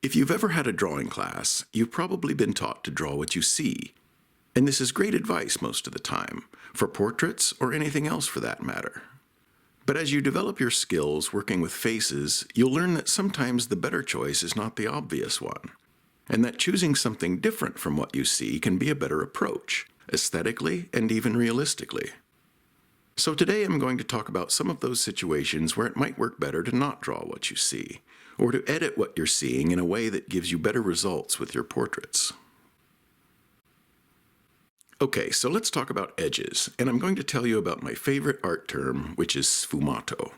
If you've ever had a drawing class, you've probably been taught to draw what you see. And this is great advice most of the time, for portraits or anything else for that matter. But as you develop your skills working with faces, you'll learn that sometimes the better choice is not the obvious one, and that choosing something different from what you see can be a better approach, aesthetically and even realistically. So today I'm going to talk about some of those situations where it might work better to not draw what you see, or to edit what you're seeing in a way that gives you better results with your portraits. Okay, so let's talk about edges, and I'm going to tell you about my favorite art term, which is sfumato.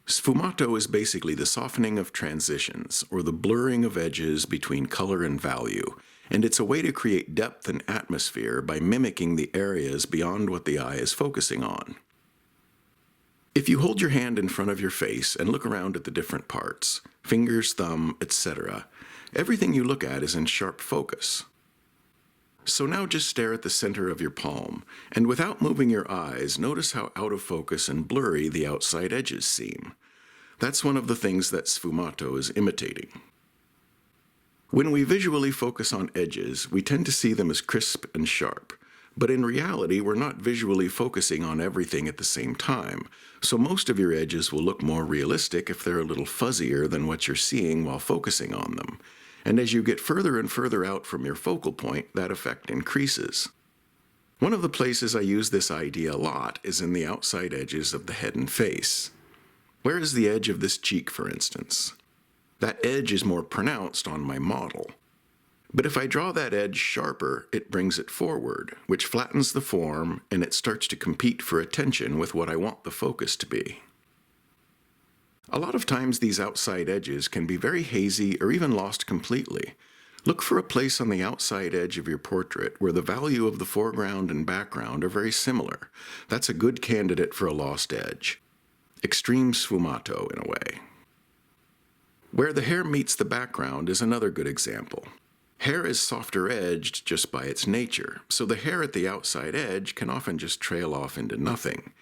Sfumato is basically the softening of transitions, or the blurring of edges between color and value, and it's a way to create depth and atmosphere by mimicking the areas beyond what the eye is focusing on. If you hold your hand in front of your face and look around at the different parts, fingers, thumb, etc., everything you look at is in sharp focus. So now just stare at the center of your palm, and without moving your eyes, notice how out of focus and blurry the outside edges seem. That's one of the things that sfumato is imitating. When we visually focus on edges, we tend to see them as crisp and sharp, but in reality we're not visually focusing on everything at the same time, so most of your edges will look more realistic if they're a little fuzzier than what you're seeing while focusing on them. And as you get further and further out from your focal point, that effect increases. One of the places I use this idea a lot is in the outside edges of the head and face. Where is the edge of this cheek, for instance? That edge is more pronounced on my model. But if I draw that edge sharper, it brings it forward, which flattens the form, and it starts to compete for attention with what I want the focus to be. A lot of times these outside edges can be very hazy or even lost completely. Look for a place on the outside edge of your portrait where the value of the foreground and background are very similar. That's a good candidate for a lost edge. Extreme sfumato, in a way. Where the hair meets the background is another good example. Hair is softer edged just by its nature, so the hair at the outside edge can often just trail off into nothing.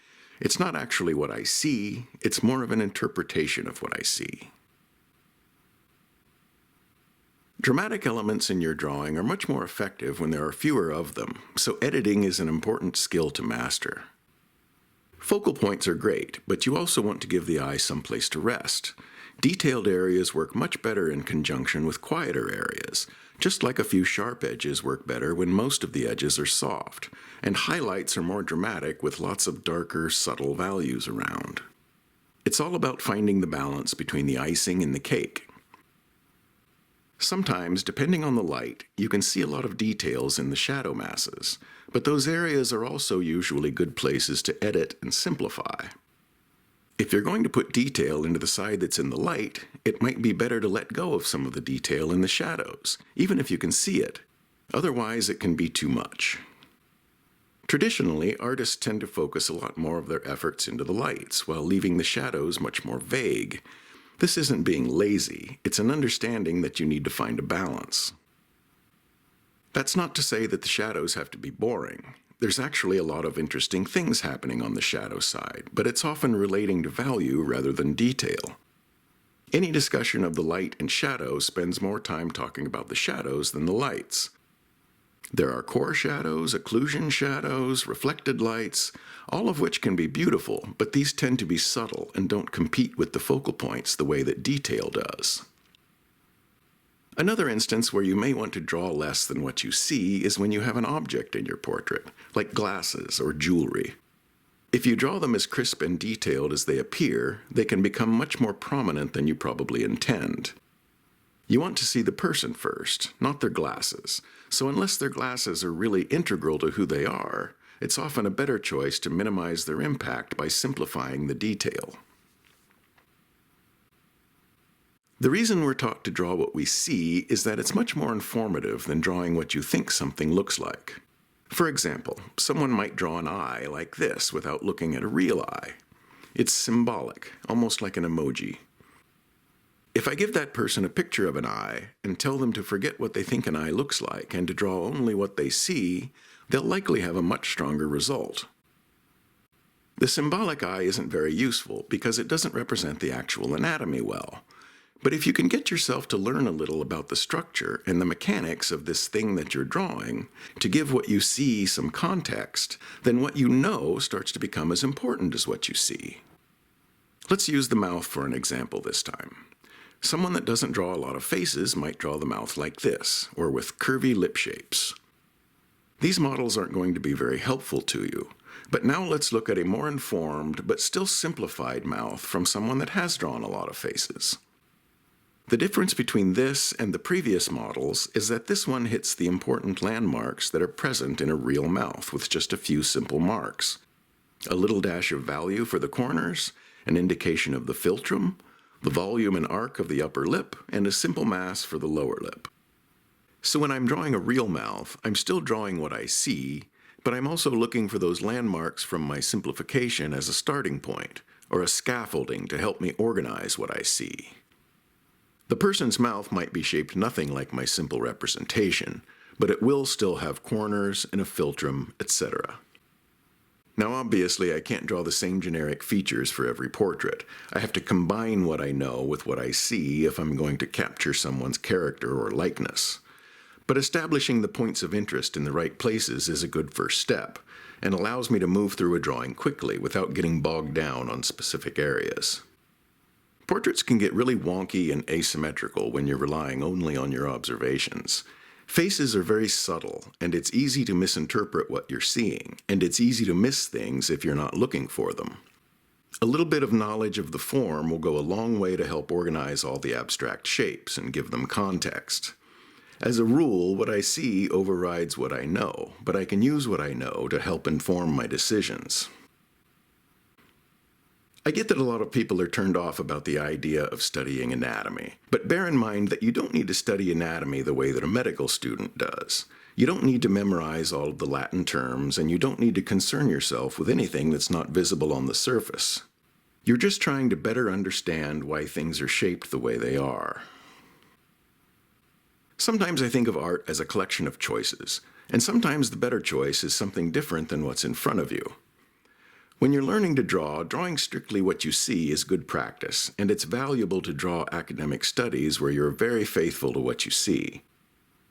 It's not actually what I see, it's more of an interpretation of what I see. Dramatic elements in your drawing are much more effective when there are fewer of them, so editing is an important skill to master. Focal points are great, but you also want to give the eye some place to rest. Detailed areas work much better in conjunction with quieter areas, just like a few sharp edges work better when most of the edges are soft, and highlights are more dramatic with lots of darker, subtle values around. It's all about finding the balance between the icing and the cake. Sometimes, depending on the light, you can see a lot of details in the shadow masses, but those areas are also usually good places to edit and simplify. If you're going to put detail into the side that's in the light, it might be better to let go of some of the detail in the shadows, even if you can see it. Otherwise, it can be too much. Traditionally, artists tend to focus a lot more of their efforts into the lights, while leaving the shadows much more vague. This isn't being lazy, it's an understanding that you need to find a balance. That's not to say that the shadows have to be boring. There's actually a lot of interesting things happening on the shadow side, but it's often relating to value rather than detail. Any discussion of the light and shadow spends more time talking about the shadows than the lights. There are core shadows, occlusion shadows, reflected lights, all of which can be beautiful, but these tend to be subtle and don't compete with the focal points the way that detail does. Another instance where you may want to draw less than what you see is when you have an object in your portrait, like glasses or jewelry. If you draw them as crisp and detailed as they appear, they can become much more prominent than you probably intend. You want to see the person first, not their glasses, so unless their glasses are really integral to who they are, it's often a better choice to minimize their impact by simplifying the detail. The reason we're taught to draw what we see is that it's much more informative than drawing what you think something looks like. For example, someone might draw an eye like this without looking at a real eye. It's symbolic, almost like an emoji. If I give that person a picture of an eye and tell them to forget what they think an eye looks like and to draw only what they see, they'll likely have a much stronger result. The symbolic eye isn't very useful because it doesn't represent the actual anatomy well. But if you can get yourself to learn a little about the structure and the mechanics of this thing that you're drawing, to give what you see some context, then what you know starts to become as important as what you see. Let's use the mouth for an example this time. Someone that doesn't draw a lot of faces might draw the mouth like this, or with curvy lip shapes. These models aren't going to be very helpful to you, but now let's look at a more informed but still simplified mouth from someone that has drawn a lot of faces. The difference between this and the previous models is that this one hits the important landmarks that are present in a real mouth with just a few simple marks. A little dash of value for the corners, an indication of the philtrum, the volume and arc of the upper lip, and a simple mass for the lower lip. So when I'm drawing a real mouth, I'm still drawing what I see, but I'm also looking for those landmarks from my simplification as a starting point, or a scaffolding to help me organize what I see. The person's mouth might be shaped nothing like my simple representation, but it will still have corners and a philtrum, etc. Now obviously I can't draw the same generic features for every portrait. I have to combine what I know with what I see if I'm going to capture someone's character or likeness. But establishing the points of interest in the right places is a good first step, and allows me to move through a drawing quickly without getting bogged down on specific areas. Portraits can get really wonky and asymmetrical when you're relying only on your observations. Faces are very subtle, and it's easy to misinterpret what you're seeing, and it's easy to miss things if you're not looking for them. A little bit of knowledge of the form will go a long way to help organize all the abstract shapes and give them context. As a rule, what I see overrides what I know, but I can use what I know to help inform my decisions. I get that a lot of people are turned off about the idea of studying anatomy, but bear in mind that you don't need to study anatomy the way that a medical student does. You don't need to memorize all of the Latin terms, and you don't need to concern yourself with anything that's not visible on the surface. You're just trying to better understand why things are shaped the way they are. Sometimes I think of art as a collection of choices, and sometimes the better choice is something different than what's in front of you. When you're learning to draw, drawing strictly what you see is good practice, and it's valuable to draw academic studies where you're very faithful to what you see.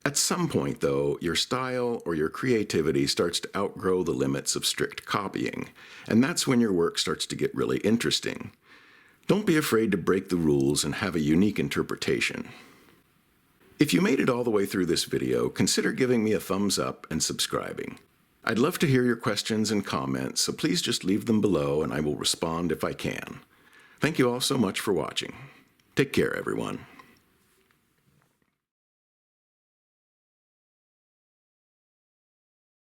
At some point, though, your style or your creativity starts to outgrow the limits of strict copying, and that's when your work starts to get really interesting. Don't be afraid to break the rules and have a unique interpretation. If you made it all the way through this video, consider giving me a thumbs up and subscribing. I'd love to hear your questions and comments, so please just leave them below and I will respond if I can. Thank you all so much for watching. Take care, everyone.